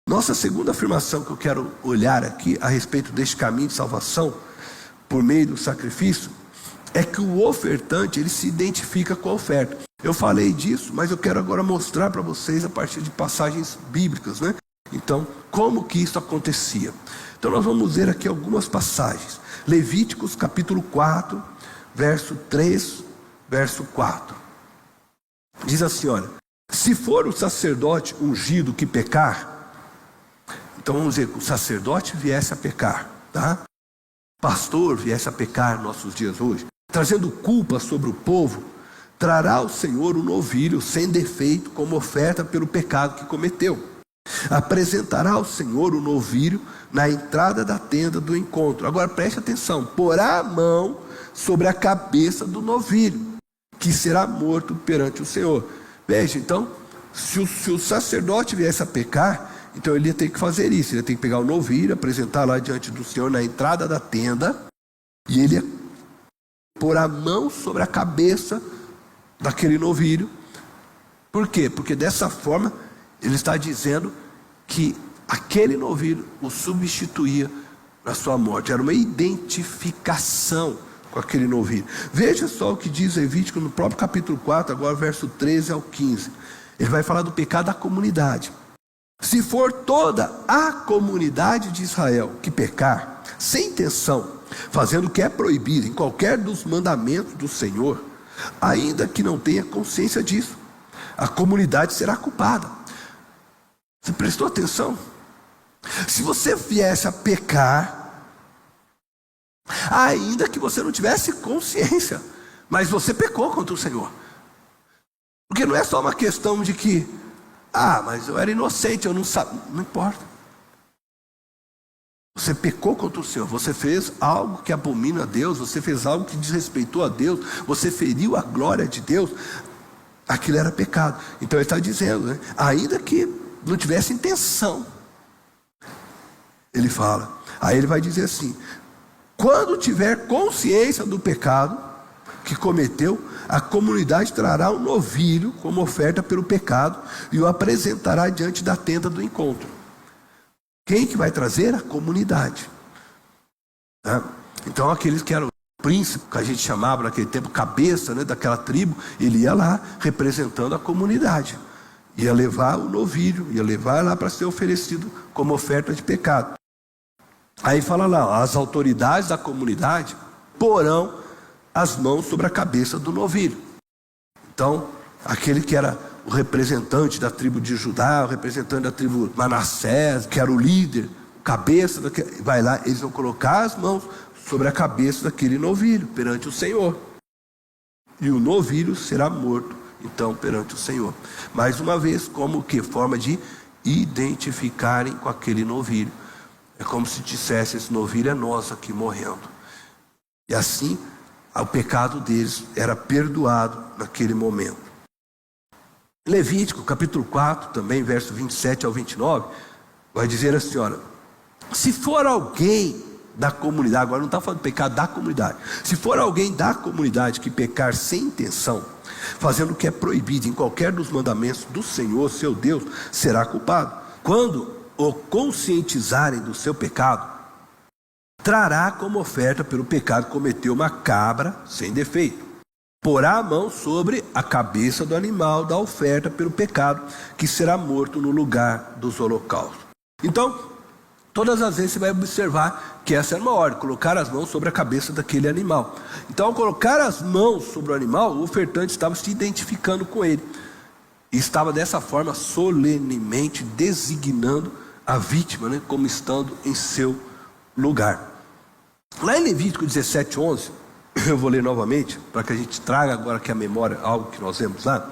Nossa segunda afirmação que eu quero olhar aqui a respeito deste caminho de salvação por meio do sacrifício é que o ofertante, ele se identifica com a oferta. Eu falei disso, mas eu quero agora mostrar para vocês a partir de passagens bíblicas, né? Então, como que isso acontecia? Então nós vamos ver aqui algumas passagens. Levíticos capítulo 4, verso 3, verso 4. Diz assim, olha: se for o sacerdote ungido que pecar, então vamos dizer que o sacerdote viesse a pecar, tá? Pastor viesse a pecar nossos dias hoje, trazendo culpa sobre o povo, trará ao Senhor um novilho sem defeito como oferta pelo pecado que cometeu. Apresentará ao Senhor o novilho na entrada da tenda do encontro. Agora preste atenção: porá a mão sobre a cabeça do novilho, que será morto perante o Senhor. Veja, então, se o sacerdote viesse a pecar, então ele ia ter que fazer isso. Ele ia ter que pegar o novilho, apresentar lá diante do Senhor na entrada da tenda, e ele ia pôr a mão sobre a cabeça daquele novilho. Por quê? Porque dessa forma ele está dizendo que aquele novilho o substituía na sua morte. Era uma identificação com aquele novilho. Veja só o que diz Levítico no próprio capítulo 4, agora verso 13 ao 15. Ele vai falar do pecado da comunidade. Se for toda a comunidade de Israel que pecar, sem intenção, fazendo o que é proibido em qualquer dos mandamentos do Senhor, ainda que não tenha consciência disso, a comunidade será culpada. Você prestou atenção? Se você viesse a pecar, ainda que você não tivesse consciência, mas você pecou contra o Senhor. Porque não é só uma questão de que, mas eu era inocente, eu não sabia. Não importa. Você pecou contra o Senhor, você fez algo que abomina a Deus, você fez algo que desrespeitou a Deus, você feriu a glória de Deus. Aquilo era pecado. Então ele está dizendo, né? Ainda que não tivesse intenção, ele fala. Aí ele vai dizer assim: quando tiver consciência do pecado que cometeu, a comunidade trará um novilho como oferta pelo pecado e o apresentará diante da tenda do encontro. Quem que vai trazer? A comunidade, tá? Então aqueles que eram príncipe, que a gente chamava naquele tempo cabeça, né, daquela tribo, ele ia lá representando a comunidade, ia levar o novilho, ia levar lá para ser oferecido como oferta de pecado. Aí fala lá: as autoridades da comunidade porão as mãos sobre a cabeça do novilho. Então, aquele que era o representante da tribo de Judá, o representante da tribo Manassés, que era o líder, o cabeça, vai lá, eles vão colocar as mãos sobre a cabeça daquele novilho perante o Senhor. E o novilho será morto, então, perante o Senhor. Mais uma vez, como que? Forma de identificarem com aquele novilho. É como se dissesse: esse novilho é nosso aqui morrendo. E assim, o pecado deles era perdoado naquele momento. Levítico, capítulo 4, também, verso 27 ao 29, vai dizer assim, olha: se for alguém da comunidade, agora não está falando de pecado da comunidade, se for alguém da comunidade que pecar sem intenção, fazendo o que é proibido em qualquer dos mandamentos do Senhor, seu Deus, será culpado. Quando o conscientizarem do seu pecado, trará como oferta pelo pecado que cometeu uma cabra sem defeito. Porá a mão sobre a cabeça do animal da oferta pelo pecado, que será morto no lugar dos holocaustos. Então, todas as vezes você vai observar que essa era uma ordem: colocar as mãos sobre a cabeça daquele animal. Então, ao colocar as mãos sobre o animal, o ofertante estava se identificando com ele. E estava dessa forma solenemente designando a vítima, né, como estando em seu lugar. Lá em Levítico 17:11, eu vou ler novamente, para que a gente traga agora aqui a memória algo que nós vemos lá.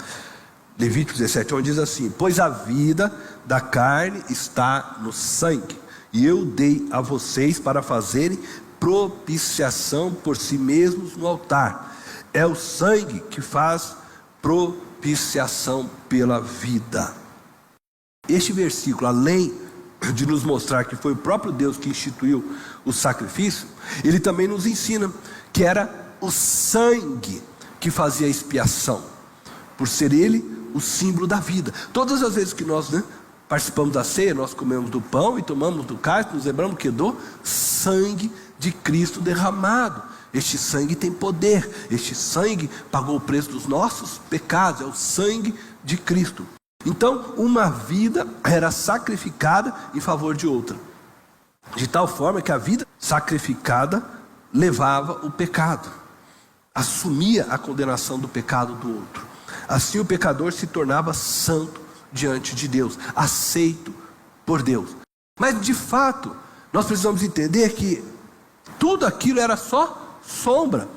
Levítico 17:11 diz assim: pois a vida da carne está no sangue, e eu dei a vocês para fazerem propiciação por si mesmos no altar. É o sangue que faz propiciação pela vida. Este versículo, além de nos mostrar que foi o próprio Deus que instituiu o sacrifício, ele também nos ensina que era o sangue que fazia a expiação, por ser ele o símbolo da vida. Todas as vezes que nós participamos da ceia, nós comemos do pão e tomamos do cálice, nos lembramos que do sangue de Cristo derramado. Este sangue tem poder, este sangue pagou o preço dos nossos pecados, é o sangue de Cristo. Então, uma vida era sacrificada em favor de outra, de tal forma que a vida sacrificada levava o pecado, assumia a condenação do pecado do outro. Assim o pecador se tornava santo diante de Deus, aceito por Deus. Mas de fato, nós precisamos entender que tudo aquilo era só sombra.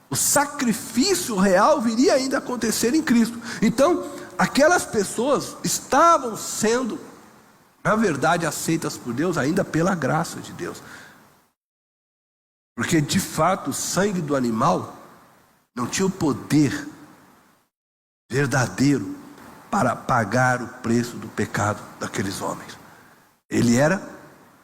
O sacrifício real viria ainda a acontecer em Cristo. Então, aquelas pessoas estavam sendo, na verdade, aceitas por Deus ainda pela graça de Deus. Porque de fato o sangue do animal não tinha o poder verdadeiro para pagar o preço do pecado daqueles homens. Ele era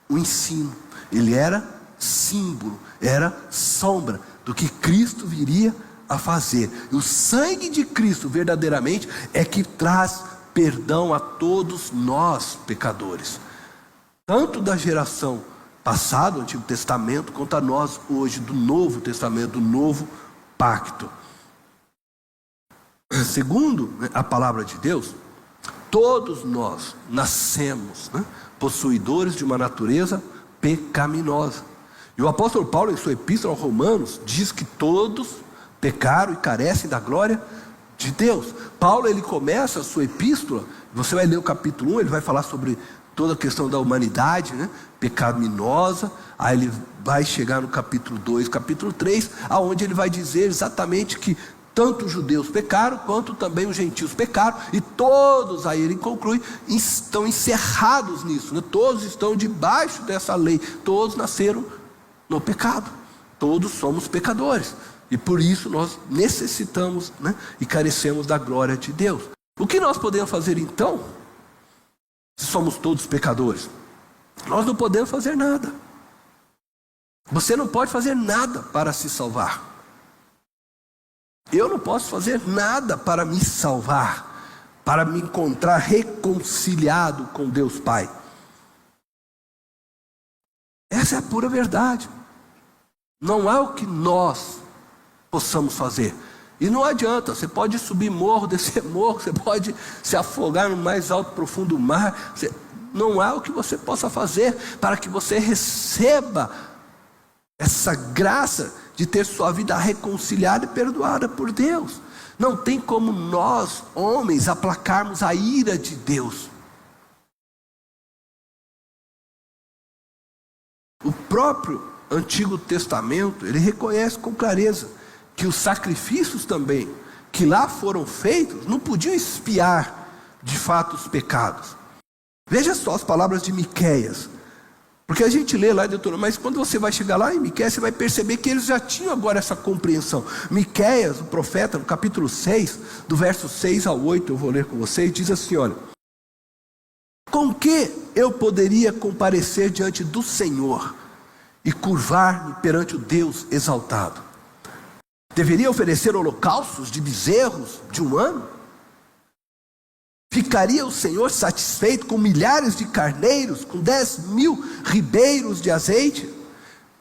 o ensino, ele era símbolo, era sombra do que Cristo viria a fazer. E o sangue de Cristo verdadeiramente é que traz perdão a todos nós pecadores, tanto da geração passada, do Antigo Testamento, quanto a nós hoje do Novo Testamento, do Novo Pacto. Segundo a palavra de Deus, todos nós nascemos possuidores de uma natureza pecaminosa. E o apóstolo Paulo, em sua epístola aos Romanos, diz que todos pecaram e carecem da glória de Deus. Paulo, ele começa a sua epístola, você vai ler o capítulo 1, ele vai falar sobre toda a questão da humanidade, pecaminosa. Aí ele vai chegar no capítulo 2, capítulo 3, aonde ele vai dizer exatamente que tanto os judeus pecaram, quanto também os gentios pecaram, e todos, aí ele conclui, estão encerrados nisso, todos estão debaixo dessa lei, todos nasceram no pecado, todos somos pecadores, e por isso nós necessitamos e carecemos da glória de Deus. O que nós podemos fazer então, se somos todos pecadores? Nós não podemos fazer nada. Você não pode fazer nada para se salvar. Eu não posso fazer nada para me salvar, para me encontrar reconciliado com Deus Pai. Essa é a pura verdade. Não há o que nós possamos fazer. E não adianta, você pode subir morro, descer morro, você pode se afogar no mais alto profundo mar. Não há o que você possa fazer para que você receba essa graça de ter sua vida reconciliada e perdoada por Deus. Não tem como nós, homens, aplacarmos a ira de Deus. O próprio Antigo Testamento, ele reconhece com clareza que os sacrifícios também, que lá foram feitos, não podiam expiar de fato os pecados. Veja só as palavras de Miqueias. Porque a gente lê lá em Deuteronômio, mas quando você vai chegar lá em Miqueias, você vai perceber que eles já tinham agora essa compreensão. Miqueias, o profeta, no capítulo 6, do verso 6 ao 8, eu vou ler com vocês, diz assim, olha: com que eu poderia comparecer diante do Senhor e curvar-me perante o Deus exaltado? Deveria oferecer holocaustos de bezerros de um ano? Ficaria o Senhor satisfeito com milhares de carneiros, com 10.000 ribeiros de azeite?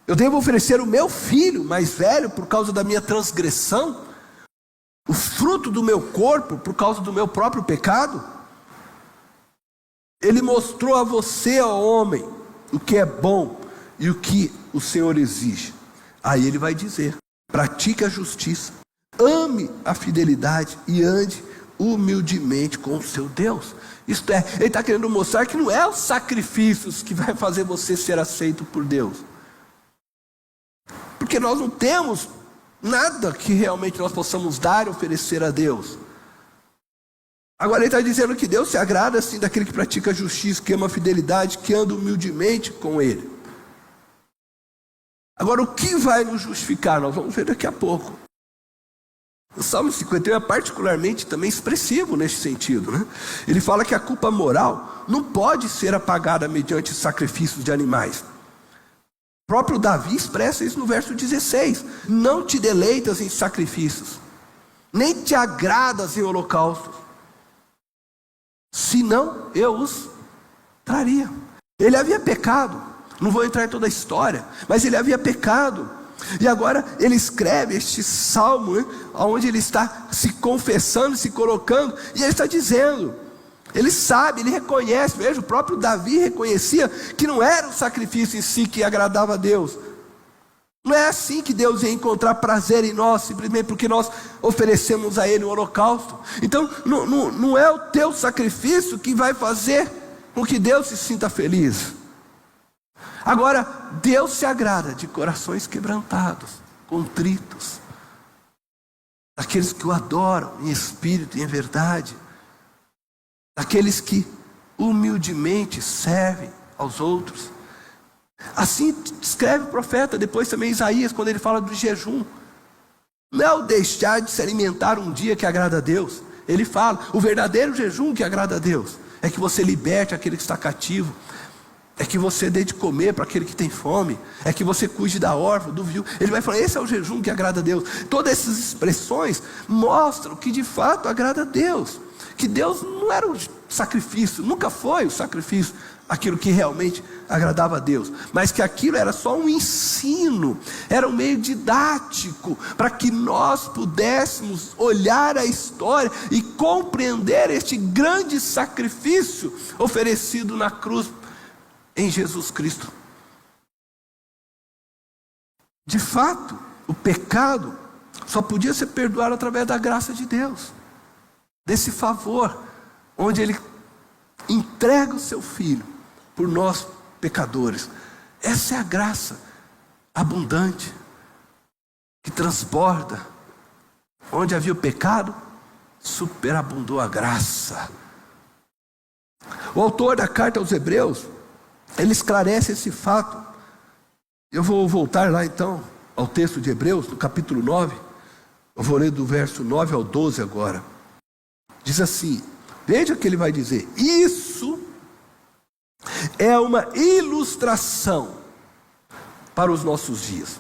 Eu devo oferecer o meu filho mais velho por causa da minha transgressão? O fruto do meu corpo por causa do meu próprio pecado? Ele mostrou a você, ó homem, o que é bom e o que o Senhor exige. Aí ele vai dizer: pratique a justiça, ame a fidelidade e ande humildemente com o seu Deus. Isto é, ele está querendo mostrar que não é os sacrifícios que vai fazer você ser aceito por Deus, porque nós não temos nada que realmente nós possamos dar e oferecer a Deus. Agora ele está dizendo que Deus se agrada assim daquele que pratica a justiça, que ama a fidelidade, que anda humildemente com Ele. Agora, o que vai nos justificar? Nós vamos ver daqui a pouco. O Salmo 51 é particularmente também expressivo nesse sentido, Ele fala que a culpa moral não pode ser apagada mediante sacrifícios de animais. O próprio Davi expressa isso no verso 16: não te deleitas em sacrifícios, nem te agradas em holocaustos. senão eu os traria. Ele havia pecado, não vou entrar em toda a história, mas ele havia pecado. E agora ele escreve este salmo, né, onde ele está se confessando, se colocando, e ele está dizendo, ele sabe, ele reconhece, veja, o próprio Davi reconhecia que não era o sacrifício em si que agradava a Deus. Não é assim que Deus ia encontrar prazer em nós, simplesmente porque nós oferecemos a Ele o holocausto. Então, não é o teu sacrifício que vai fazer com que Deus se sinta feliz. Agora, Deus se agrada de corações quebrantados, contritos, daqueles que o adoram em espírito e em verdade, daqueles que humildemente servem aos outros. Assim escreve o profeta, depois também Isaías, quando ele fala do jejum. Não é o deixar de se alimentar um dia que agrada a Deus. Ele fala, o verdadeiro jejum que agrada a Deus é que você liberte aquele que está cativo, é que você dê de comer para aquele que tem fome, é que você cuide da órfã, do viúvo. Ele vai falar, esse é o jejum que agrada a Deus. Todas essas expressões mostram que de fato agrada a Deus, que Deus não era o sacrifício, nunca foi o sacrifício, aquilo que realmente agradava a Deus, mas que aquilo era só um ensino, era um meio didático, para que nós pudéssemos olhar a história e compreender este grande sacrifício oferecido na cruz em Jesus Cristo. De fato, o pecado só podia ser perdoado através da graça de Deus, desse favor, onde Ele entrega o seu Filho por nós pecadores. Essa é a graça abundante, que transborda. Onde havia o pecado, superabundou a graça. O autor da carta aos Hebreus, ele esclarece esse fato. Eu vou voltar lá então ao texto de Hebreus, no capítulo 9. Eu vou ler do verso 9 ao 12 agora. Diz assim, veja o que ele vai dizer: isso é uma ilustração para os nossos dias.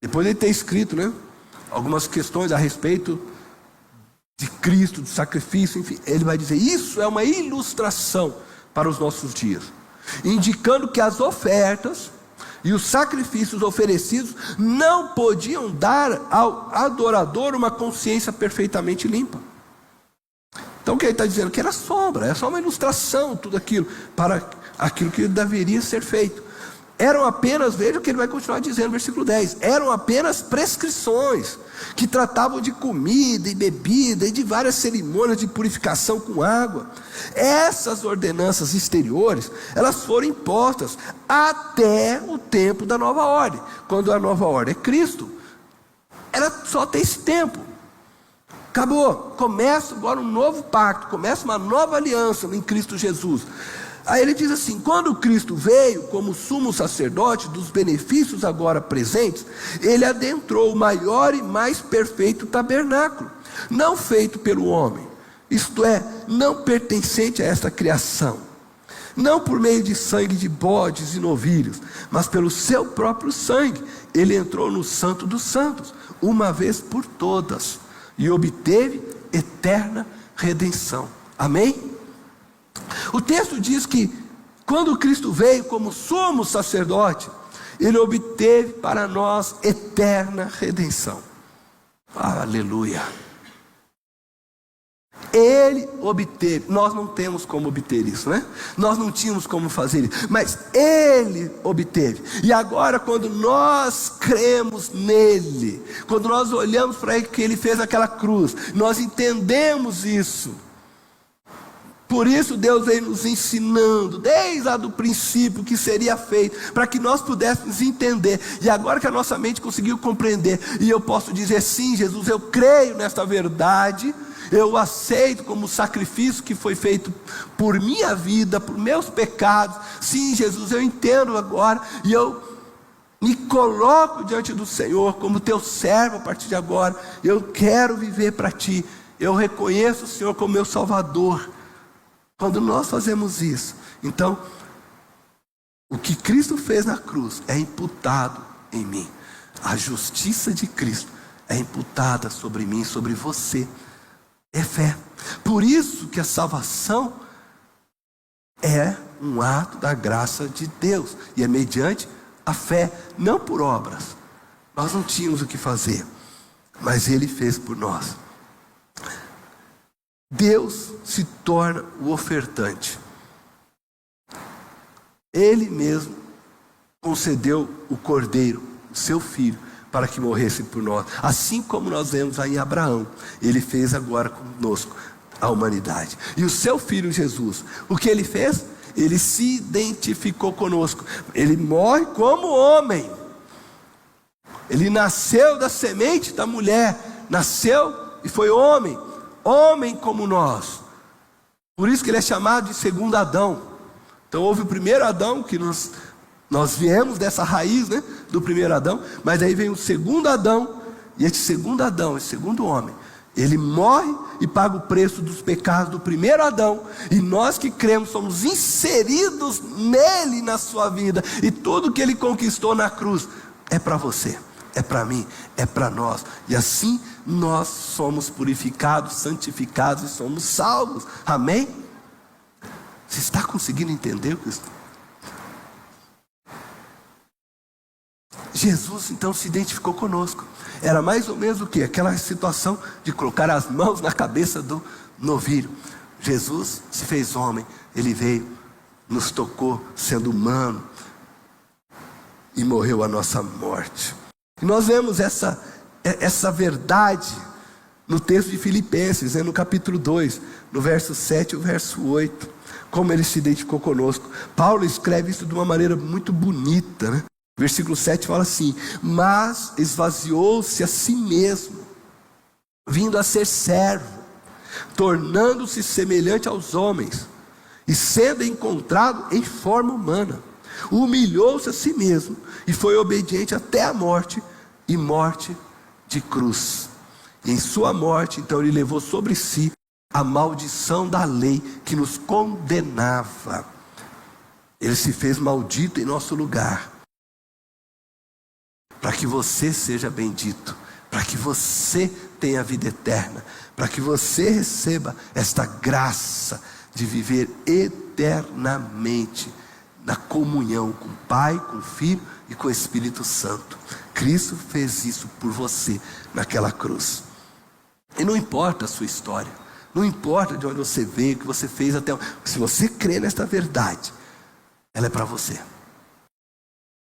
Depois ele tem escrito, né, algumas questões a respeito de Cristo, do sacrifício, enfim. Ele vai dizer, isso é uma ilustração para os nossos dias, indicando que as ofertas e os sacrifícios oferecidos não podiam dar ao adorador uma consciência perfeitamente limpa. Então o que ele está dizendo? Que era sombra, é só uma ilustração, tudo aquilo, para aquilo que deveria ser feito. Eram apenas, veja o que ele vai continuar dizendo no versículo 10, eram apenas prescrições, que tratavam de comida e bebida, e de várias cerimônias de purificação com água. Essas ordenanças exteriores, elas foram impostas até o tempo da nova ordem. Quando a nova ordem é Cristo, ela só tem esse tempo. Acabou, começa agora um novo pacto, começa uma nova aliança em Cristo Jesus. Aí ele diz assim, quando Cristo veio como sumo sacerdote dos benefícios agora presentes, ele adentrou o maior e mais perfeito tabernáculo, não feito pelo homem, isto é, não pertencente a esta criação, não por meio de sangue de bodes e novilhos, mas pelo seu próprio sangue. Ele entrou no Santo dos Santos, uma vez por todas, e obteve eterna redenção. Amém? O texto diz que quando Cristo veio como sumo sacerdote, ele obteve para nós eterna redenção. Aleluia. Ele obteve, nós não temos como obter isso, né? Nós não tínhamos como fazer isso, mas Ele obteve. E agora quando nós cremos nele, quando nós olhamos para Ele, que Ele fez aquela cruz, nós entendemos isso. Por isso Deus vem nos ensinando, desde lá do princípio, que seria feito, para que nós pudéssemos entender. E agora que a nossa mente conseguiu compreender, e eu posso dizer, sim, Jesus, eu creio nesta verdade, eu aceito como sacrifício que foi feito por minha vida, por meus pecados. Sim, Jesus, eu entendo agora, e eu me coloco diante do Senhor como teu servo a partir de agora. Eu quero viver para ti, eu reconheço o Senhor como meu Salvador. Quando nós fazemos isso, então, o que Cristo fez na cruz é imputado em mim. A justiça de Cristo é imputada sobre mim, sobre você. É fé. Por isso que a salvação é um ato da graça de Deus, e é mediante a fé, não por obras. Nós não tínhamos o que fazer, mas Ele fez por nós. Deus se torna o ofertante. Ele mesmo concedeu o Cordeiro, o seu Filho, para que morresse por nós. Assim como nós vemos aí em Abraão, Ele fez agora conosco, a humanidade. E o seu Filho Jesus, o que Ele fez? Ele se identificou conosco. Ele morre como homem. Ele nasceu da semente da mulher. Nasceu e foi homem. Homem como nós. Por isso que ele é chamado de segundo Adão. Então houve o primeiro Adão, que nós viemos dessa raiz, né, do primeiro Adão. Mas aí vem o segundo Adão. E esse segundo Adão, esse segundo homem, ele morre e paga o preço dos pecados do primeiro Adão. E nós que cremos somos inseridos nele, na sua vida. E tudo que ele conquistou na cruz é para você, é para mim, é para nós. E assim nós somos purificados, santificados e somos salvos. Amém? Você está conseguindo entender o que isso? Jesus então se identificou conosco. Era mais ou menos o que? Aquela situação de colocar as mãos na cabeça do novilho. Jesus se fez homem. Ele veio, nos tocou sendo humano e morreu a nossa morte. E nós vemos essa verdade no texto de Filipenses, no capítulo 2, no verso 7 e o verso 8. Como ele se identificou conosco. Paulo escreve isso de uma maneira muito bonita, né? Versículo 7 fala assim: mas esvaziou-se a si mesmo, vindo a ser servo, tornando-se semelhante aos homens, e sendo encontrado em forma humana, humilhou-se a si mesmo, e foi obediente até a morte, e morte de cruz. E em sua morte, então, ele levou sobre si a maldição da lei que nos condenava. Ele se fez maldito em nosso lugar, para que você seja bendito, para que você tenha vida eterna, para que você receba esta graça de viver eternamente na comunhão com o Pai, com o Filho e com o Espírito Santo. Cristo fez isso por você naquela cruz. E não importa a sua história, não importa de onde você veio, o que você fez até. Se você crê nesta verdade, ela é para você.